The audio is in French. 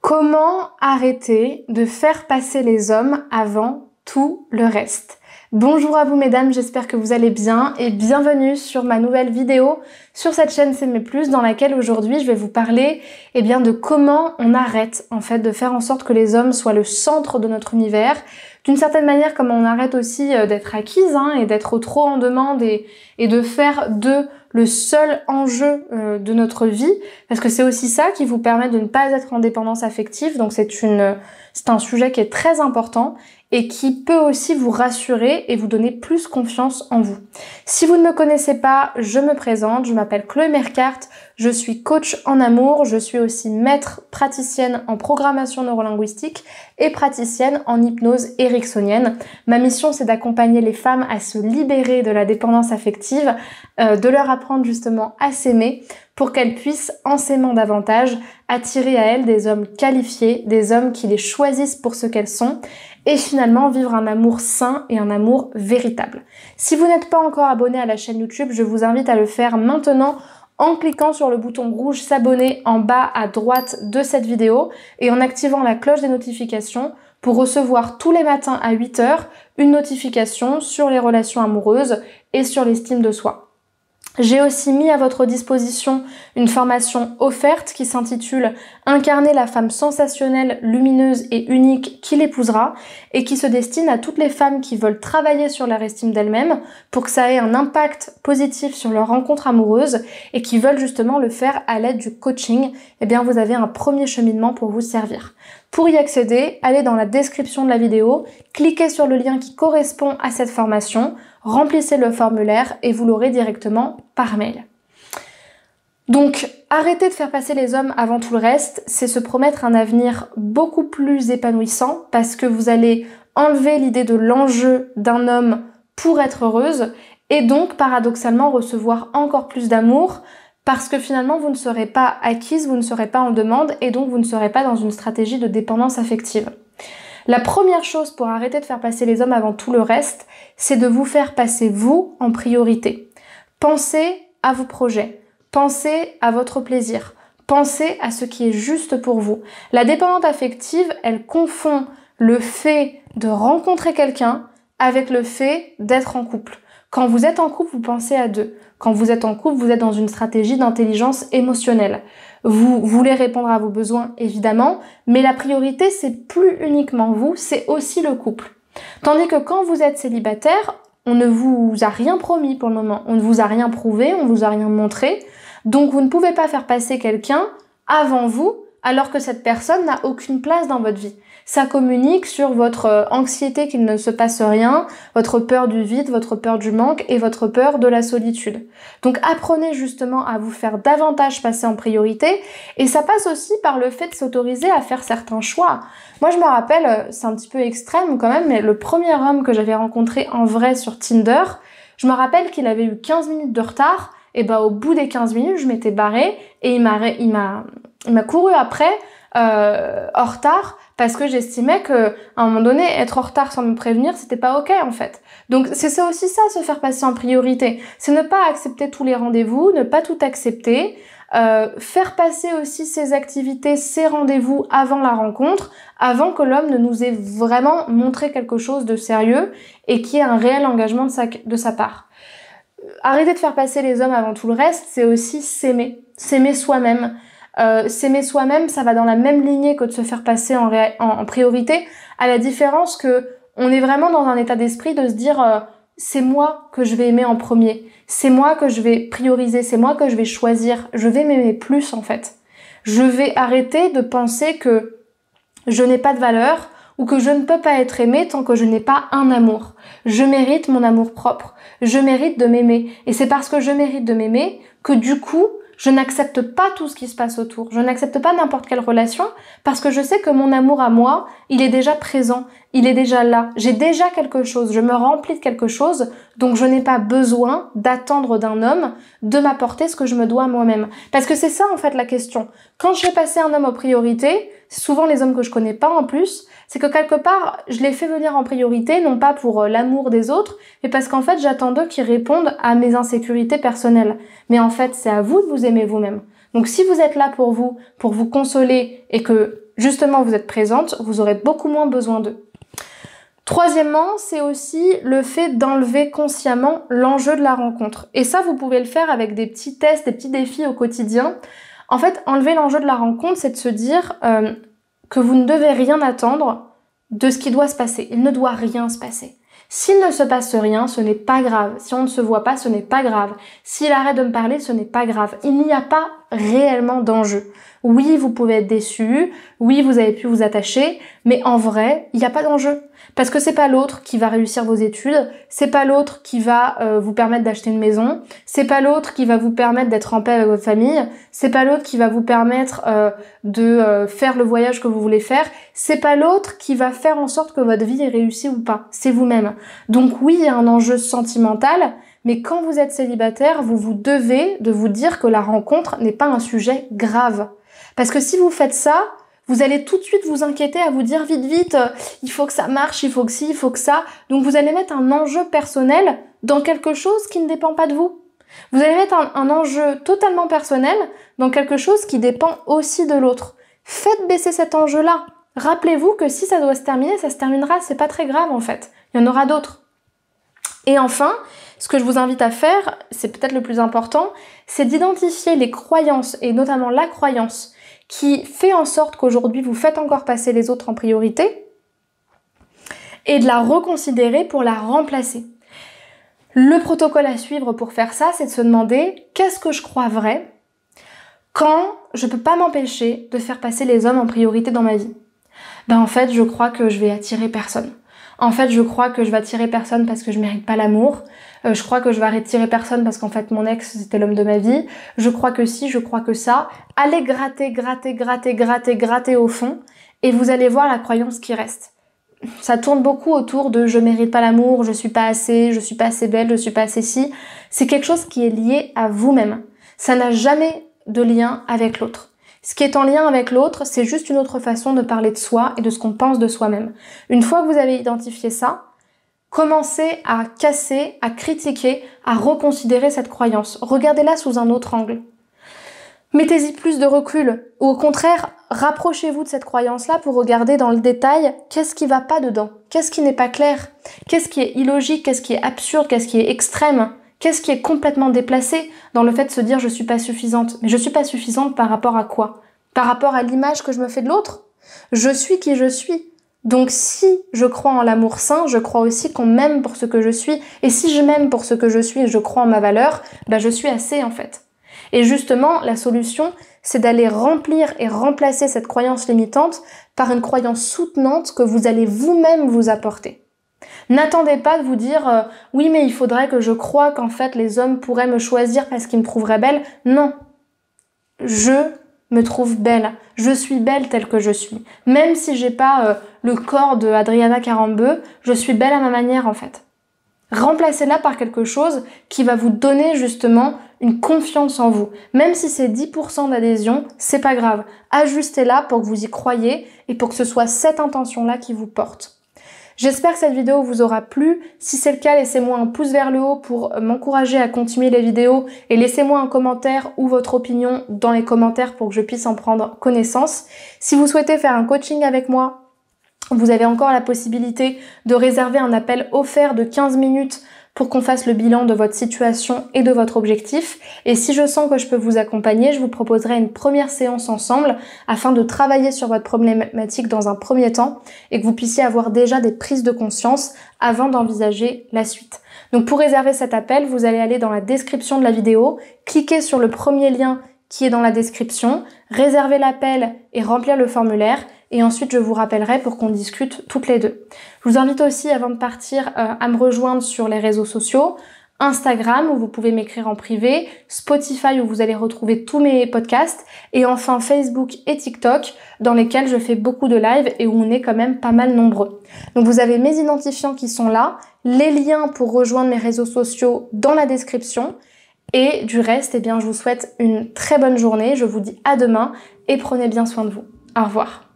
Comment arrêter de faire passer les hommes avant tout le reste? Bonjour à vous mesdames, j'espère que vous allez bien et bienvenue sur ma nouvelle vidéo sur cette chaîne S'aimer plus dans laquelle aujourd'hui je vais vous parler de comment on arrête en fait de faire en sorte que les hommes soient le centre de notre univers. D'une certaine manière, comment on arrête aussi d'être acquise et d'être trop en demande et de faire d'eux le seul enjeu de notre vie, parce que c'est aussi ça qui vous permet de ne pas être en dépendance affective, donc c'est un sujet qui est très important et qui peut aussi vous rassurer et vous donner plus confiance en vous. Si vous ne me connaissez pas, je me présente, je m'appelle Chloé Mercart, je suis coach en amour, je suis aussi maître praticienne en programmation neurolinguistique et praticienne en hypnose ericksonienne. Ma mission, c'est d'accompagner les femmes à se libérer de la dépendance affective, de leur apprendre justement à s'aimer pour qu'elles puissent, en s'aimant davantage, attirer à elles des hommes qualifiés, des hommes qui les choisissent pour ce qu'elles sont et finalement vivre un amour sain et un amour véritable. Si vous n'êtes pas encore abonné à la chaîne YouTube, je vous invite à le faire maintenant en cliquant sur le bouton rouge s'abonner en bas à droite de cette vidéo et en activant la cloche des notifications pour recevoir tous les matins à 8 h une notification sur les relations amoureuses et sur l'estime de soi. J'ai aussi mis à votre disposition une formation offerte qui s'intitule « Incarner la femme sensationnelle, lumineuse et unique qui l'épousera » et qui se destine à toutes les femmes qui veulent travailler sur leur estime d'elles-mêmes pour que ça ait un impact positif sur leur rencontre amoureuse et qui veulent justement le faire à l'aide du coaching. Vous avez un premier cheminement pour vous servir. Pour y accéder, allez dans la description de la vidéo, cliquez sur le lien qui correspond à cette formation, remplissez le formulaire et vous l'aurez directement par mail. Donc, arrêter de faire passer les hommes avant tout le reste, c'est se promettre un avenir beaucoup plus épanouissant parce que vous allez enlever l'idée de l'enjeu d'un homme pour être heureuse et donc paradoxalement recevoir encore plus d'amour parce que finalement vous ne serez pas acquise, vous ne serez pas en demande et donc vous ne serez pas dans une stratégie de dépendance affective. La première chose pour arrêter de faire passer les hommes avant tout le reste, c'est de vous faire passer vous en priorité. Pensez à vos projets, pensez à votre plaisir, pensez à ce qui est juste pour vous. La dépendance affective, elle confond le fait de rencontrer quelqu'un avec le fait d'être en couple. Quand vous êtes en couple, vous pensez à deux. Quand vous êtes en couple, vous êtes dans une stratégie d'intelligence émotionnelle. Vous voulez répondre à vos besoins, évidemment, mais la priorité, c'est plus uniquement vous, c'est aussi le couple. Tandis que quand vous êtes célibataire, on ne vous a rien promis pour le moment, on ne vous a rien prouvé, on ne vous a rien montré, donc vous ne pouvez pas faire passer quelqu'un avant vous, alors que cette personne n'a aucune place dans votre vie. Ça communique sur votre anxiété qu'il ne se passe rien, votre peur du vide, votre peur du manque et votre peur de la solitude. Donc apprenez justement à vous faire davantage passer en priorité et ça passe aussi par le fait de s'autoriser à faire certains choix. Moi je me rappelle, c'est un petit peu extrême quand même, mais le premier homme que j'avais rencontré en vrai sur Tinder, je me rappelle qu'il avait eu 15 minutes de retard et au bout des 15 minutes je m'étais barrée et il m'a couru après en retard parce que j'estimais que à un moment donné être en retard sans me prévenir c'était pas ok en fait. Donc c'est ça aussi ça, se faire passer en priorité, c'est ne pas accepter tous les rendez-vous, ne pas tout accepter, faire passer aussi ses activités, ses rendez-vous avant la rencontre, avant que l'homme ne nous ait vraiment montré quelque chose de sérieux et qu'il y ait un réel engagement de sa part. Arrêter de faire passer les hommes avant tout le reste, c'est aussi s'aimer soi-même. S'aimer soi-même, ça va dans la même lignée que de se faire passer en priorité, à la différence que on est vraiment dans un état d'esprit de se dire c'est moi que je vais aimer en premier, c'est moi que je vais prioriser, c'est moi que je vais choisir, je vais m'aimer plus en fait. Je vais arrêter de penser que je n'ai pas de valeur ou que je ne peux pas être aimée tant que je n'ai pas un amour. Je mérite mon amour propre, je mérite de m'aimer et c'est parce que je mérite de m'aimer que du coup je n'accepte pas tout ce qui se passe autour. Je n'accepte pas n'importe quelle relation parce que je sais que mon amour à moi, il est déjà présent, il est déjà là. J'ai déjà quelque chose, je me remplis de quelque chose, donc je n'ai pas besoin d'attendre d'un homme de m'apporter ce que je me dois à moi-même. Parce que c'est ça en fait la question. Quand je fais passer un homme en priorité, c'est souvent les hommes que je connais pas en plus, c'est que quelque part, je les fais venir en priorité, non pas pour l'amour des autres, mais parce qu'en fait, j'attends d'eux qu'ils répondent à mes insécurités personnelles. Mais en fait, c'est à vous de vous aimer vous-même. Donc si vous êtes là pour vous consoler et que justement vous êtes présente, vous aurez beaucoup moins besoin d'eux. Troisièmement, c'est aussi le fait d'enlever consciemment l'enjeu de la rencontre. Et ça, vous pouvez le faire avec des petits tests, des petits défis au quotidien. En fait, enlever l'enjeu de la rencontre, c'est de se dire que vous ne devez rien attendre de ce qui doit se passer. Il ne doit rien se passer. S'il ne se passe rien, ce n'est pas grave. Si on ne se voit pas, ce n'est pas grave. S'il arrête de me parler, ce n'est pas grave. Il n'y a pas réellement d'enjeu. Oui, vous pouvez être déçu, oui, vous avez pu vous attacher, mais en vrai, il n'y a pas d'enjeu. Parce que c'est pas l'autre qui va réussir vos études, c'est pas l'autre qui va vous permettre d'acheter une maison, c'est pas l'autre qui va vous permettre d'être en paix avec votre famille, c'est pas l'autre qui va vous permettre de faire le voyage que vous voulez faire, c'est pas l'autre qui va faire en sorte que votre vie est réussie ou pas, c'est vous-même. Donc oui, il y a un enjeu sentimental, mais quand vous êtes célibataire, vous vous devez de vous dire que la rencontre n'est pas un sujet grave. Parce que si vous faites ça, vous allez tout de suite vous inquiéter à vous dire vite, il faut que ça marche, il faut que ci, il faut que ça. Donc vous allez mettre un enjeu personnel dans quelque chose qui ne dépend pas de vous. Vous allez mettre un enjeu totalement personnel dans quelque chose qui dépend aussi de l'autre. Faites baisser cet enjeu-là. Rappelez-vous que si ça doit se terminer, ça se terminera, c'est pas très grave en fait. Il y en aura d'autres. Et enfin, ce que je vous invite à faire, c'est peut-être le plus important, c'est d'identifier les croyances, et notamment la croyance, qui fait en sorte qu'aujourd'hui vous faites encore passer les autres en priorité, et de la reconsidérer pour la remplacer. Le protocole à suivre pour faire ça, c'est de se demander qu'est-ce que je crois vrai quand je peux pas m'empêcher de faire passer les hommes en priorité dans ma vie. En fait, je crois que je vais attirer personne. En fait, je crois que je vais attirer personne parce que je mérite pas l'amour. Je crois que je vais attirer personne parce qu'en fait, mon ex, c'était l'homme de ma vie. Je crois que si, je crois que ça. Allez gratter au fond et vous allez voir la croyance qui reste. Ça tourne beaucoup autour de je mérite pas l'amour, je suis pas assez belle, je suis pas assez si. C'est quelque chose qui est lié à vous-même. Ça n'a jamais de lien avec l'autre. Ce qui est en lien avec l'autre, c'est juste une autre façon de parler de soi et de ce qu'on pense de soi-même. Une fois que vous avez identifié ça, commencez à casser, à critiquer, à reconsidérer cette croyance. Regardez-la sous un autre angle. Mettez-y plus de recul, ou au contraire, rapprochez-vous de cette croyance-là pour regarder dans le détail qu'est-ce qui va pas dedans, qu'est-ce qui n'est pas clair, qu'est-ce qui est illogique, qu'est-ce qui est absurde, qu'est-ce qui est extrême, qu'est-ce qui est complètement déplacé dans le fait de se dire je suis pas suffisante. Mais je suis pas suffisante par rapport à quoi? Par rapport à l'image que je me fais de l'autre? Je suis qui je suis. Donc si je crois en l'amour sain, je crois aussi qu'on m'aime pour ce que je suis. Et si je m'aime pour ce que je suis et je crois en ma valeur, je suis assez en fait. Et justement, la solution, c'est d'aller remplir et remplacer cette croyance limitante par une croyance soutenante que vous allez vous-même vous apporter. N'attendez pas de vous dire oui mais il faudrait que je croie qu'en fait les hommes pourraient me choisir parce qu'ils me trouveraient belle. Non. Je me trouve belle. Je suis belle telle que je suis. Même si j'ai pas le corps de Adriana Carambeu, je suis belle à ma manière en fait. Remplacez-la par quelque chose qui va vous donner justement une confiance en vous. Même si c'est 10% d'adhésion, c'est pas grave. Ajustez-la pour que vous y croyiez et pour que ce soit cette intention-là qui vous porte. J'espère que cette vidéo vous aura plu. Si c'est le cas, laissez-moi un pouce vers le haut pour m'encourager à continuer les vidéos et laissez-moi un commentaire ou votre opinion dans les commentaires pour que je puisse en prendre connaissance. Si vous souhaitez faire un coaching avec moi, vous avez encore la possibilité de réserver un appel offert de 15 minutes pour qu'on fasse le bilan de votre situation et de votre objectif. Et si je sens que je peux vous accompagner, je vous proposerai une première séance ensemble afin de travailler sur votre problématique dans un premier temps et que vous puissiez avoir déjà des prises de conscience avant d'envisager la suite. Donc pour réserver cet appel, vous allez aller dans la description de la vidéo, cliquez sur le premier lien qui est dans la description, réserver l'appel et remplir le formulaire. Et ensuite, je vous rappellerai pour qu'on discute toutes les deux. Je vous invite aussi, avant de partir, à me rejoindre sur les réseaux sociaux. Instagram, où vous pouvez m'écrire en privé. Spotify, où vous allez retrouver tous mes podcasts. Et enfin, Facebook et TikTok, dans lesquels je fais beaucoup de lives et où on est quand même pas mal nombreux. Donc, vous avez mes identifiants qui sont là. Les liens pour rejoindre mes réseaux sociaux dans la description. Et du reste, je vous souhaite une très bonne journée. Je vous dis à demain et prenez bien soin de vous. Au revoir.